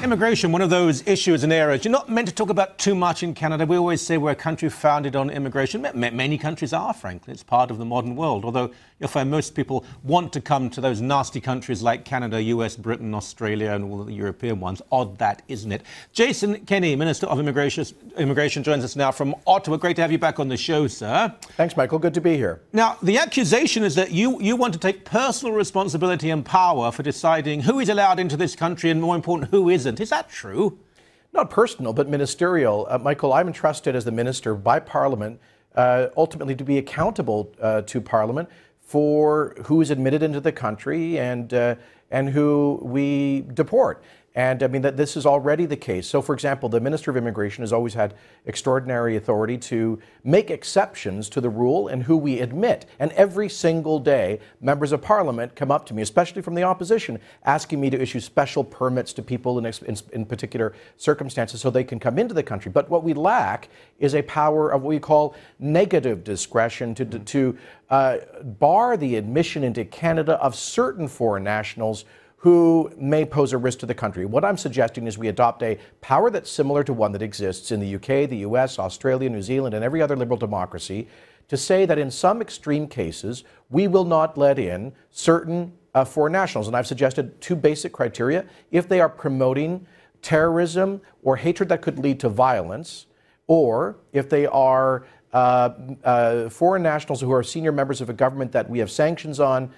Immigration, one of those issues and areas you're not meant to talk about too much in Canada. We always say we're a country founded on immigration. Many countries are, frankly. It's part of the modern world. Although you'll find most people want to come to those nasty countries like Canada, US, Britain, Australia, and all the European ones. Odd that, isn't it? Jason Kenney, Minister of Immigration, joins us now from Ottawa. Great to have you back on the show, sir. Thanks, Michael. Good to be here. Now, the accusation is that you want to take personal responsibility and power for deciding who is allowed into this country and, more important, who isn't. Is that true? Not personal, but ministerial. Michael, I'm entrusted as the minister by Parliament ultimately to be accountable to Parliament for who is admitted into the country and who we deport. And I mean that this is already the case. So, for example, the Minister of Immigration has always had extraordinary authority to make exceptions to the rule and who we admit. And every single day, members of Parliament come up to me, especially from the opposition, asking me to issue special permits to people in particular circumstances so they can come into the country. But what we lack is a power of what we call negative discretion to bar the admission into Canada of certain foreign nationals who may pose a risk to the country. What I'm suggesting is we adopt a power that's similar to one that exists in the UK, the US, Australia, New Zealand, and every other liberal democracy, to say that in some extreme cases, we will not let in certain foreign nationals. And I've suggested two basic criteria. If they are promoting terrorism or hatred that could lead to violence, or if they are foreign nationals who are senior members of a government that we have sanctions on,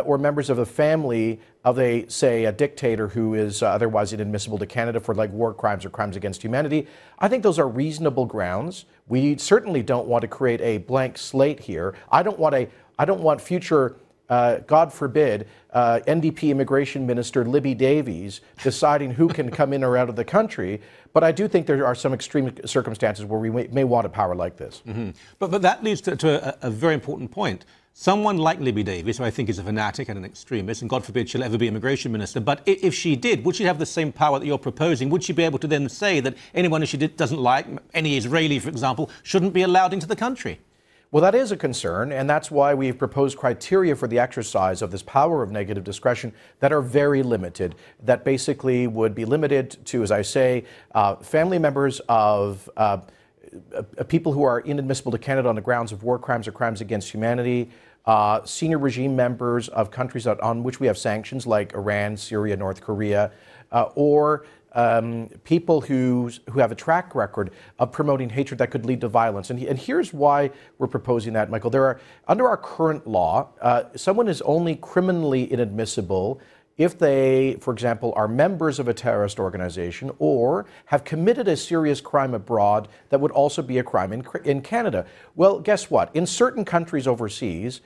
or members of a family of a dictator who is otherwise inadmissible to Canada for like war crimes or crimes against humanity. I think those are reasonable grounds. We certainly don't want to create a blank slate here. I don't want future, God forbid, NDP Immigration Minister Libby Davies deciding who can come in or out of the country. But I do think there are some extreme circumstances where we may want a power like this. Mm-hmm. But that leads to a very important point. Someone like Libby Davies, who I think is a fanatic and an extremist, and God forbid she'll ever be immigration minister, but if she did, would she have the same power that you're proposing? Would she be able to then say that anyone who she doesn't like, any Israeli, for example, shouldn't be allowed into the country? Well, that is a concern, and that's why we've proposed criteria for the exercise of this power of negative discretion that are very limited, that basically would be limited to, as I say, family members of people who are inadmissible to Canada on the grounds of war crimes or crimes against humanity, senior regime members of countries on which we have sanctions like Iran, Syria, North Korea, or people who have a track record of promoting hatred that could lead to violence. And here's why we're proposing that, Michael. Under our current law, someone is only criminally inadmissible if they, for example, are members of a terrorist organization or have committed a serious crime abroad that would also be a crime in Canada. Well, guess what? In certain countries overseas,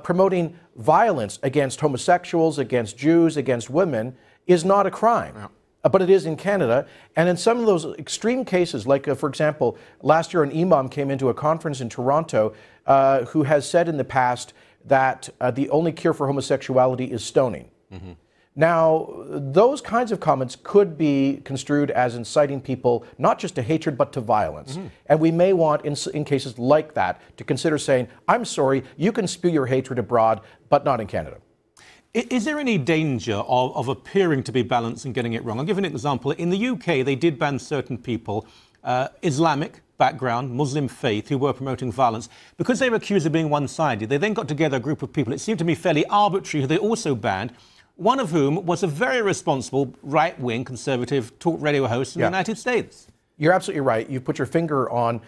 promoting violence against homosexuals, against Jews, against women is not a crime. Yeah. But it is in Canada. And in some of those extreme cases, like, for example, last year an imam came into a conference in Toronto who has said in the past that the only cure for homosexuality is stoning. Mm-hmm. Now, those kinds of comments could be construed as inciting people not just to hatred but to violence. Mm-hmm. And we may want, in cases like that, to consider saying, I'm sorry, you can spew your hatred abroad, but not in Canada. Is there any danger of appearing to be balanced and getting it wrong? I'll give you an example. In the UK, they did ban certain people, Islamic background, Muslim faith, who were promoting violence. Because they were accused of being one-sided, they then got together a group of people, it seemed to me fairly arbitrary, who they also banned, one of whom was a very responsible right-wing conservative talk radio host in the United States. You're absolutely right. You put your finger on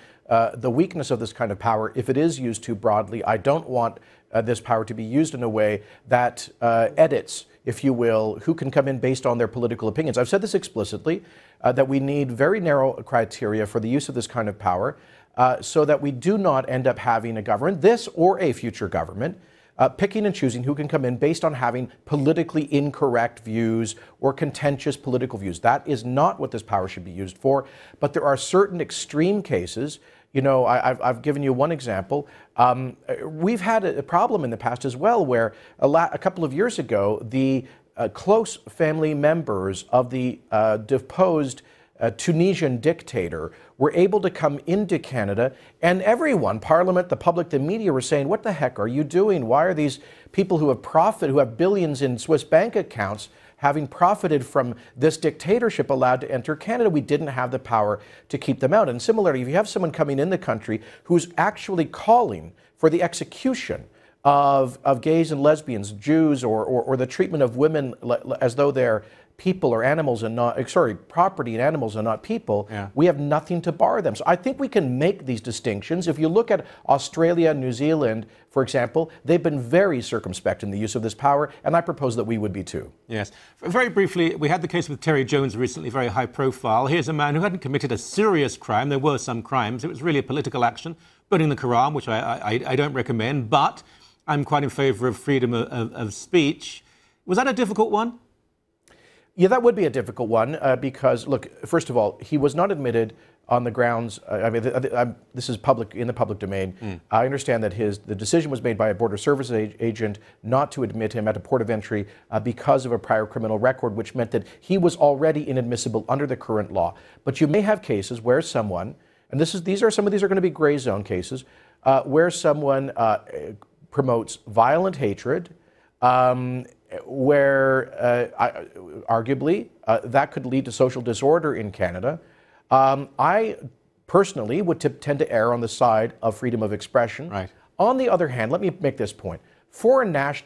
the weakness of this kind of power. If it is used too broadly, I don't want this power to be used in a way that edits, if you will, who can come in based on their political opinions. I've said this explicitly, that we need very narrow criteria for the use of this kind of power so that we do not end up having a government, this or a future government, picking and choosing who can come in based on having politically incorrect views or contentious political views. That is not what this power should be used for. But there are certain extreme cases. You know, I've given you one example. We've had a problem in the past as well where a couple of years ago, the close family members of the deposed Tunisian dictator were able to come into Canada, and everyone, Parliament, the public, the media, were saying, what the heck are you doing? Why are these people who have billions in Swiss bank accounts having profited from this dictatorship, allowed to enter Canada. We didn't have the power to keep them out. And similarly, if you have someone coming in the country who's actually calling for the execution of gays and lesbians, Jews, or the treatment of women as though they're people or animals and not, sorry, property and animals and not people, we have nothing to bar them. So I think we can make these distinctions. If you look at Australia, New Zealand, for example, they've been very circumspect in the use of this power, and I propose that we would be too. Yes. Very briefly, we had the case with Terry Jones recently, very high profile. Here's a man who hadn't committed a serious crime. There were some crimes. It was really a political action, burning the Quran, which I don't recommend, but I'm quite in favour of freedom of speech. Was that a difficult one? Yeah, that would be a difficult one because, look, first of all, he was not admitted on the grounds. I mean, this is public in the public domain. I understand that the decision was made by a border services agent not to admit him at a port of entry because of a prior criminal record, which meant that he was already inadmissible under the current law. But you may have cases where someone, and some of these are going to be gray zone cases, where someone promotes violent hatred. Where arguably that could lead to social disorder in Canada. I personally would tend to err on the side of freedom of expression. Right. On the other hand, let me make this point. Foreigners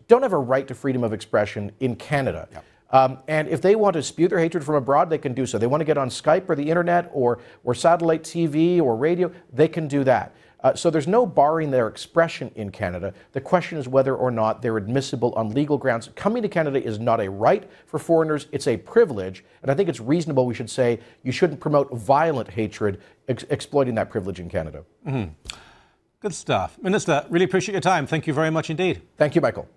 don't have a right to freedom of expression in Canada. Yep. And if they want to spew their hatred from abroad, they can do so. They want to get on Skype or the internet or satellite TV or radio, they can do that. So there's no barring their expression in Canada. The question is whether or not they're admissible on legal grounds. Coming to Canada is not a right for foreigners, it's a privilege. And I think it's reasonable we should say you shouldn't promote violent hatred, exploiting that privilege in Canada. Good stuff. Minister, really appreciate your time. Thank you very much indeed. Thank you, Michael.